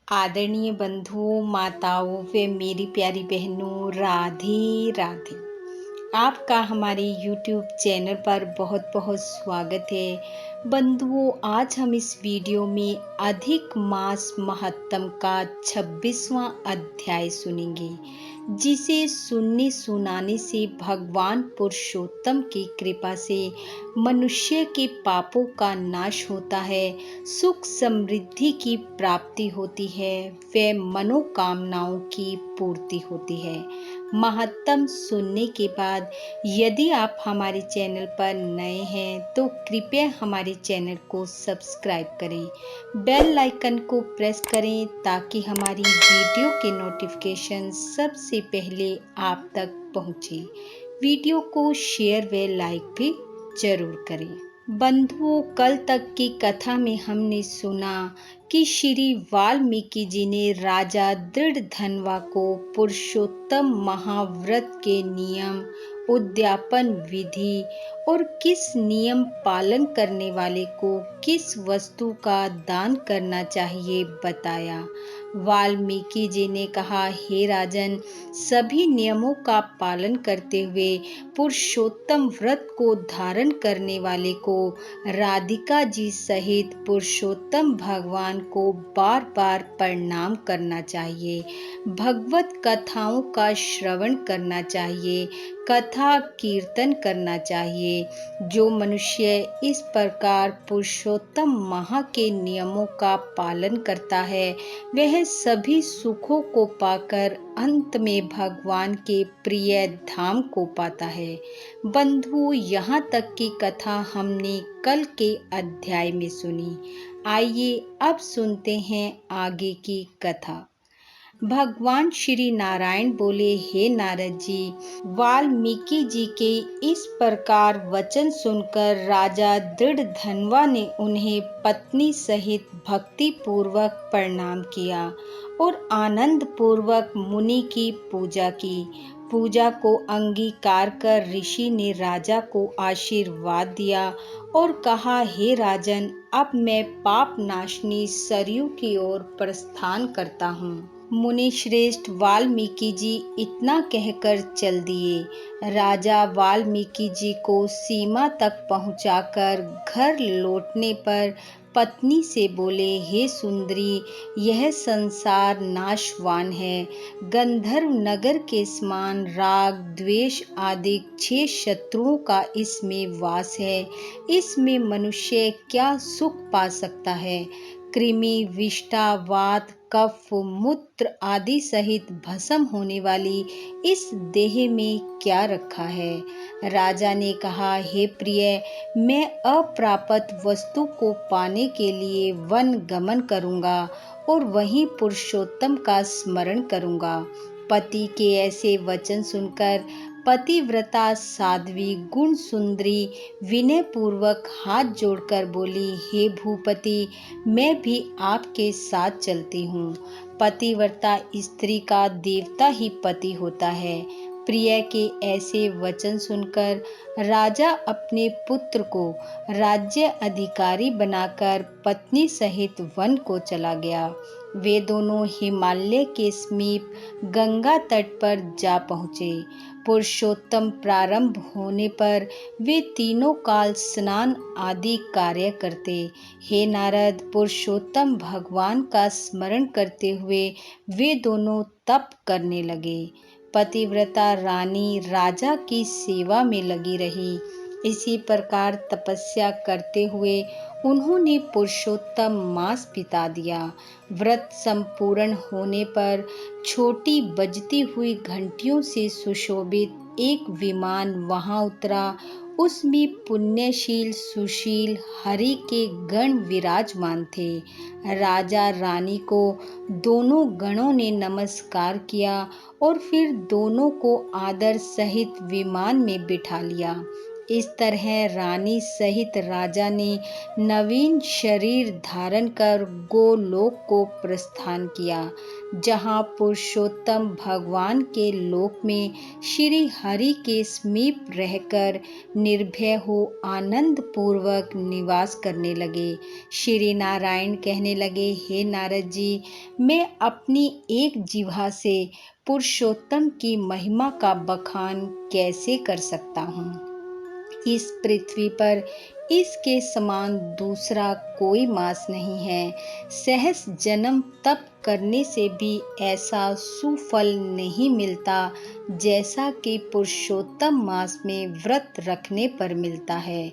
आदरणीय बंधुओं, माताओं व मेरी प्यारी बहनों, राधे राधे। आपका हमारे YouTube चैनल पर बहुत बहुत स्वागत है। बंधुओं, आज हम इस वीडियो में अधिक मास महत्तम का 26वां अध्याय सुनेंगे, जिसे सुनने सुनाने से भगवान पुरुषोत्तम की कृपा से मनुष्य के पापों का नाश होता है, सुख समृद्धि की प्राप्ति होती है, व मनोकामनाओं की पूर्ति होती है। महत्तम सुनने के बाद यदि आप हमारे चैनल पर नए हैं तो कृपया हमारे चैनल को सब्सक्राइब करें, बेल आइकन को प्रेस करें ताकि हमारी वीडियो के नोटिफिकेशन सबसे पहले आप तक पहुंचे। वीडियो को शेयर व लाइक भी जरूर करें। बंधुओं, कल तक की कथा में हमने सुना कि श्री वाल्मीकि जी ने राजा दृढ़धनवा को पुरुषोत्तम महाव्रत के नियम, उद्यापन विधि और किस नियम पालन करने वाले को किस वस्तु का दान करना चाहिए बताया। वाल्मीकि जी ने कहा, हे राजन, सभी नियमों का पालन करते हुए पुरुषोत्तम व्रत को धारण करने वाले को राधिका जी सहित पुरुषोत्तम भगवान को बार बार प्रणाम करना चाहिए, भगवत कथाओं का श्रवण करना चाहिए, कथा कीर्तन करना चाहिए। जो मनुष्य इस प्रकार पुरुषोत्तम महा के नियमों का पालन करता है, वह सभी सुखों को पाकर अंत में भगवान के प्रिय धाम को पाता है। बंधु, यहाँ तक की कथा हमने कल के अध्याय में सुनी। आइए अब सुनते हैं आगे की कथा। भगवान श्री नारायण बोले, हे नारद जी, वाल्मीकि जी के इस प्रकार वचन सुनकर राजा दृढ़धनवा ने उन्हें पत्नी सहित भक्ति पूर्वक प्रणाम किया और आनंद पूर्वक मुनि की पूजा की। पूजा को अंगीकार कर ऋषि ने राजा को आशीर्वाद दिया और कहा, हे राजन, अब मैं पाप नाशनी सरयू की ओर प्रस्थान करता हूँ। मुनि श्रेष्ठ वाल्मीकि जी इतना कहकर चल दिए। राजा वाल्मीकि जी को सीमा तक पहुंचाकर घर लौटने पर पत्नी से बोले, हे सुंदरी, यह संसार नाशवान है। गंधर्व नगर के समान राग द्वेष आदि 6 शत्रुओं का इसमें वास है। इसमें मनुष्य क्या सुख पा सकता है? कृमि, विष्ठा, वात, कफ, मूत्र आदि सहित भस्म होने वाली इस देह में क्या रखा है? राजा ने कहा, हे प्रिय, मैं अप्राप्त वस्तु को पाने के लिए वन गमन करूंगा और वहीं पुरुषोत्तम का स्मरण करूंगा। पति के ऐसे वचन सुनकर पतिव्रता साध्वी गुण सुंदरी विनय पूर्वक हाथ जोड़कर बोली, हे भूपति, मैं भी आपके साथ चलती हूँ। पतिव्रता स्त्री का देवता ही पति होता है। प्रिय के ऐसे वचन सुनकर राजा अपने पुत्र को राज्य अधिकारी बनाकर पत्नी सहित वन को चला गया। वे दोनों हिमालय के समीप गंगा तट पर जा पहुँचे। पुरुषोत्तम प्रारंभ होने पर वे तीनों काल स्नान आदि कार्य करते। हे नारद, पुरुषोत्तम भगवान का स्मरण करते हुए वे दोनों तप करने लगे। पतिव्रता रानी राजा की सेवा में लगी रही। इसी प्रकार तपस्या करते हुए उन्होंने पुरुषोत्तम मास बिता दिया। व्रत संपूर्ण होने पर छोटी बजती हुई घंटियों से सुशोभित एक विमान वहां उतरा। उसमें पुण्यशील सुशील हरि के गण विराजमान थे। राजा रानी को दोनों गणों ने नमस्कार किया और फिर दोनों को आदर सहित विमान में बिठा लिया। इस तरह रानी सहित राजा ने नवीन शरीर धारण कर गोलोक को प्रस्थान किया, जहाँ पुरुषोत्तम भगवान के लोक में श्री हरि के समीप रहकर निर्भय हो आनंद पूर्वक निवास करने लगे। श्री नारायण कहने लगे, हे नारद जी, मैं अपनी एक जिह्वा से पुरुषोत्तम की महिमा का बखान कैसे कर सकता हूँ। इस पृथ्वी पर इसके समान दूसरा कोई मास नहीं है। सहस्र जन्म तप करने से भी ऐसा सुफल नहीं मिलता जैसा कि पुरुषोत्तम मास में व्रत रखने पर मिलता है।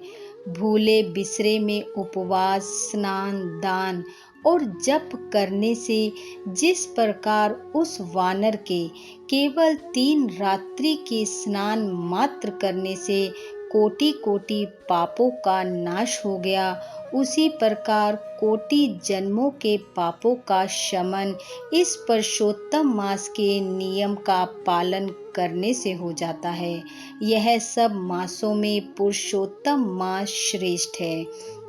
भूले बिसरे में उपवास, स्नान, दान और जप करने से जिस प्रकार उस वानर के केवल 3 रात्रि के स्नान मात्र करने से कोटि कोटि पापों का नाश हो गया, उसी प्रकार कोटि जन्मों के पापों का शमन इस पुरुषोत्तम मास के नियम का पालन करने से हो जाता है। यह सब मासों में पुरुषोत्तम मास श्रेष्ठ है।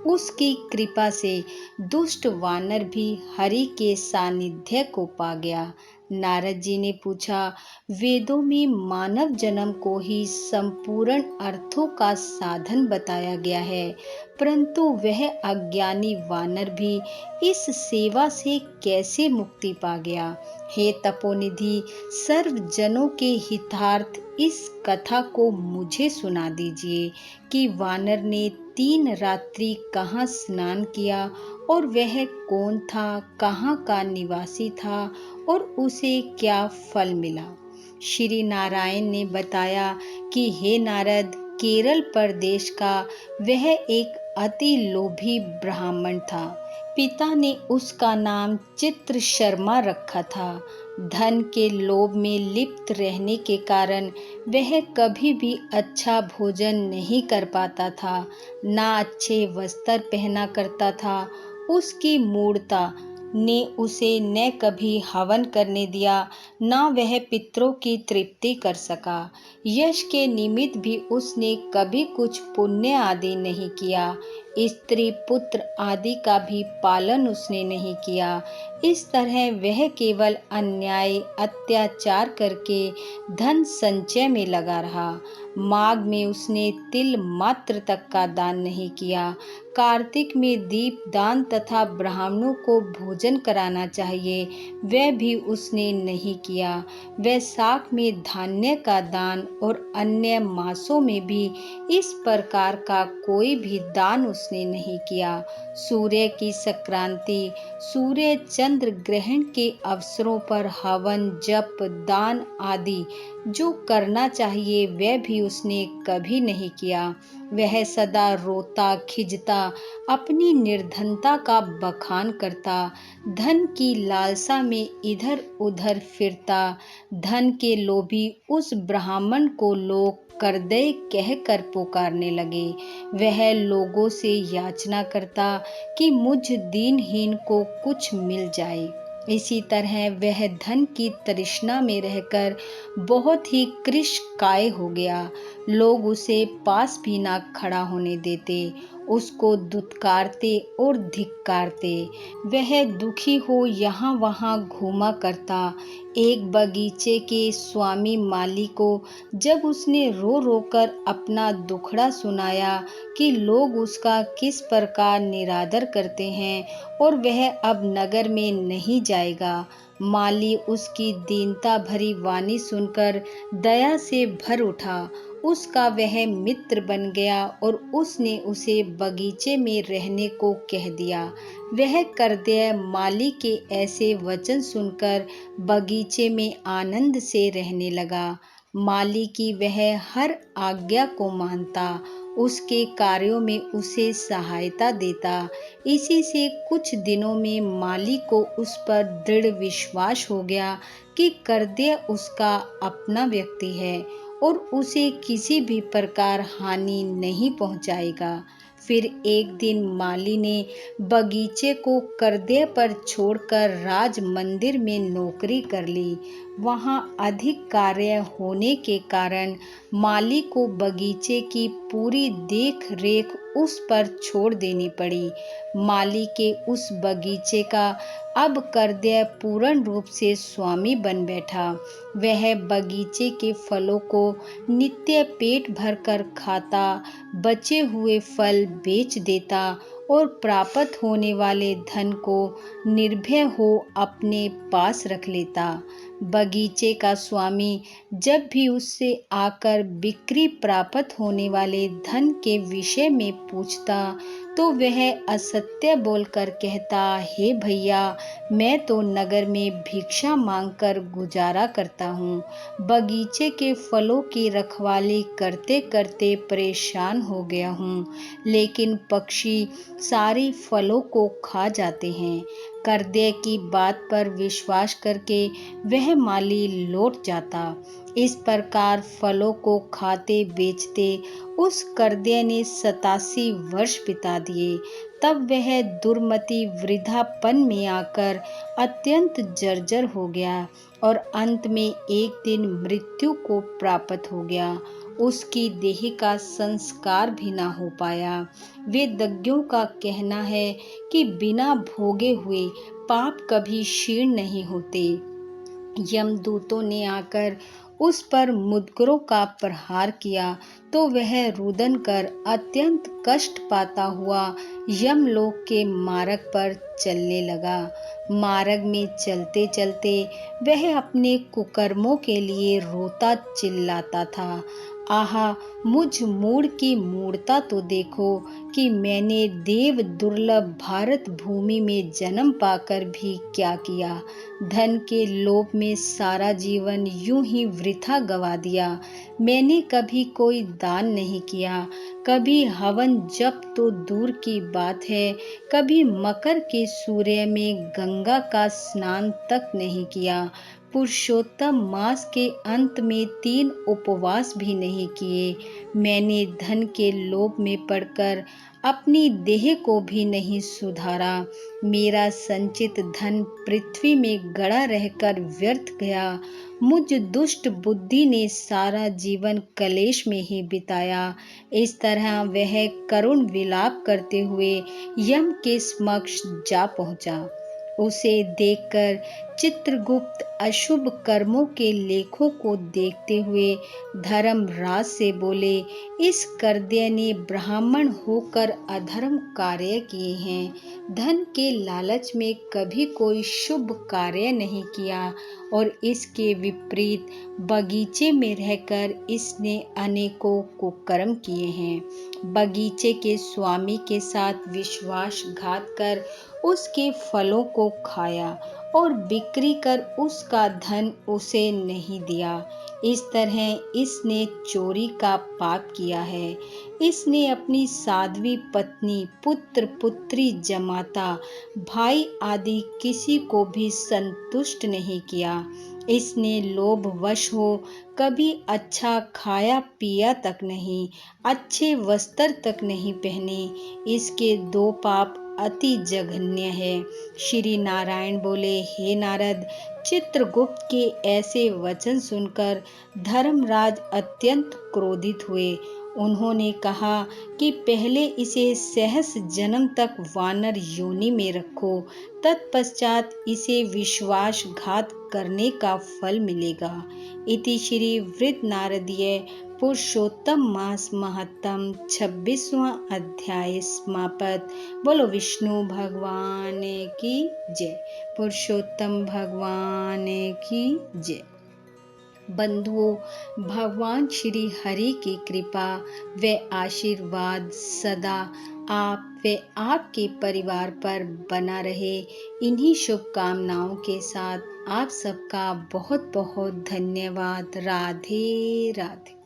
उसकी कृपा से दुष्ट वानर भी हरि के सानिध्य को पा गया। नारद जी ने पूछा, वेदों में मानव जन्म को ही संपूर्ण अर्थों का साधन बताया गया है, परंतु वह अज्ञानी वानर भी इस सेवा से कैसे मुक्ति पा गया। हे तपोनिधि, सर्व जनों के हितार्थ इस कथा को मुझे सुना दीजिए कि वानर ने 3 रात्रि कहाँ स्नान किया और वह कौन था, कहाँ का निवासी था और उसे क्या फल मिला। श्री नारायण ने बताया कि हे नारद, केरल प्रदेश का वह एक अति लोभी ब्राह्मण था। पिता ने उसका नाम चित्र शर्मा रखा था। धन के लोभ में लिप्त रहने के कारण वह कभी भी अच्छा भोजन नहीं कर पाता था, ना अच्छे वस्त्र पहना करता था। उसकी मूढ़ता ने उसे न कभी हवन करने दिया, न वह पितरों की तृप्ति कर सका। यश के निमित्त भी उसने कभी कुछ पुण्य आदि नहीं किया। स्त्री पुत्र आदि का भी पालन उसने नहीं किया। इस तरह वह केवल अन्याय अत्याचार करके धन संचय में लगा रहा। माघ में उसने तिल मात्र तक का दान नहीं किया। कार्तिक में दीप दान तथा ब्राह्मणों को भोजन कराना चाहिए, वह भी उसने नहीं किया। वैशाख में धान्य का दान और अन्य मासों में भी इस प्रकार का कोई भी दान उसने नहीं किया। सूर्य की संक्रांति, सूर्य चंद्र ग्रहण के अवसरों पर हवन, जप, दान आदि जो करना चाहिए वह भी उसने कभी नहीं किया। वह सदा रोता खिजता, अपनी निर्धनता का बखान करता, धन की लालसा में इधर उधर फिरता। धन के लोभी उस ब्राह्मण को लोग करदय कहकर पुकारने लगे। वह लोगों से याचना करता कि मुझ दीनहीन को कुछ मिल जाए। इसी तरह वह धन की तृष्णा में रहकर बहुत ही कृशकाय हो गया। लोग उसे पास भी ना खड़ा होने देते, उसको दुत्कारते और धिक्कारते। वह दुखी हो यहाँ वहाँ घूमा करता। एक बगीचे के स्वामी माली को जब उसने रो रो कर अपना दुखड़ा सुनाया कि लोग उसका किस प्रकार निरादर करते हैं और वह अब नगर में नहीं जाएगा, माली उसकी दीनता भरी वाणी सुनकर दया से भर उठा। उसका वह मित्र बन गया और उसने उसे बगीचे में रहने को कह दिया। वह करदय माली के ऐसे वचन सुनकर बगीचे में आनंद से रहने लगा। माली की वह हर आज्ञा को मानता, उसके कार्यों में उसे सहायता देता। इसी से कुछ दिनों में माली को उस पर दृढ़ विश्वास हो गया कि करदय उसका अपना व्यक्ति है और उसे किसी भी प्रकार हानि नहीं पहुंचाएगा। फिर एक दिन माली ने बगीचे को कर्दय पर छोड़कर राज मंदिर में नौकरी कर ली। वहाँ अधिक कार्य होने के कारण माली को बगीचे की पूरी देख रेख उस पर छोड़ देनी पड़ी। माली के उस बगीचे का अब कर्दय पूर्ण रूप से स्वामी बन बैठा। वह बगीचे के फलों को नित्य पेट भरकर खाता, बचे हुए फल बेच देता और प्राप्त होने वाले धन को निर्भय हो अपने पास रख लेता। बगीचे का स्वामी जब भी उससे आकर बिक्री प्राप्त होने वाले धन के विषय में पूछता तो वह असत्य बोलकर कहता, हे भैया, मैं तो नगर में भिक्षा मांगकर गुजारा करता हूँ। बगीचे के फलों की रखवाली करते करते परेशान हो गया हूँ, लेकिन पक्षी सारी फलों को खा जाते हैं। कर्दय की बात पर विश्वास करके वह माली लौट जाता। इस प्रकार फलों को खाते बेचते उस कर्दय ने 87 वर्ष बिता दिए। तब वह दुर्मति वृद्धापन में आकर अत्यंत जर्जर हो गया और अंत में एक दिन मृत्यु को प्राप्त हो गया। उसकी देह का संस्कार भी ना हो पाया। वेदज्ञों का कहना है कि बिना भोगे हुए पाप कभी क्षीण नहीं होते। यमदूतों ने आकर उस पर मुद्गरों का प्रहार किया तो वह रुदन कर अत्यंत कष्ट पाता हुआ यमलोक के मार्ग पर चलने लगा। मार्ग में चलते चलते वह अपने कुकर्मों के लिए रोता चिल्लाता था। आहा, मुझ मूढ़ की मूढ़ता तो देखो कि मैंने देव दुर्लभ भारत भूमि में जन्म पाकर भी क्या किया। धन के लोभ में सारा जीवन यूं ही वृथा गवा दिया। मैंने कभी कोई दान नहीं किया, कभी हवन जप तो दूर की बात है, कभी मकर के सूर्य में गंगा का स्नान तक नहीं किया। पुरुषोत्तम मास के अंत में 3 उपवास भी नहीं किए। मैंने धन के लोभ में पड़कर अपनी देह को भी नहीं सुधारा। मेरा संचित धन पृथ्वी में गड़ा रहकर व्यर्थ गया। मुझ दुष्ट बुद्धि ने सारा जीवन कलेश में ही बिताया। इस तरह वह करुण विलाप करते हुए यम के समक्ष जा पहुंचा। उसे देखकर चित्रगुप्त अशुभ कर्मों के लेखों को देखते हुए धर्मराज से बोले, इस कर्दय ने ब्राह्मण होकर अधर्म कार्य किए हैं। धन के लालच में कभी कोई शुभ कार्य नहीं किया और इसके विपरीत बगीचे में रहकर इसने अनेकों कुकर्म किए हैं। बगीचे के स्वामी के साथ विश्वासघात कर उसके फलों को खाया और बिक्री कर उसका धन उसे नहीं दिया। इस तरह इसने चोरी का पाप किया है। इसने अपनी साध्वी पत्नी, पुत्र पुत्री, जमाता, भाई आदि किसी को भी संतुष्ट नहीं किया। इसने लोभवश हो कभी अच्छा खाया पिया तक नहीं, अच्छे वस्त्र तक नहीं पहने। इसके 2 पाप अति जघन्य है। श्री नारायण बोले, हे नारद, चित्रगुप्त के ऐसे वचन सुनकर धर्मराज अत्यंत क्रोधित हुए। उन्होंने कहा कि पहले इसे सहस्र जन्म तक वानर योनि में रखो, तत्पश्चात इसे विश्वासघात करने का फल मिलेगा। इति श्री वृद्ध नारदीय पुरुषोत्तम मास महत्तम 26वां अध्याय समाप्त। बोलो विष्णु भगवान की जय। पुरुषोत्तम भगवान की जय। बंधुओं, भगवान श्री हरि की कृपा व आशीर्वाद सदा आप व आपके परिवार पर बना रहे। इन्हीं शुभकामनाओं के साथ आप सबका बहुत बहुत धन्यवाद। राधे राधे।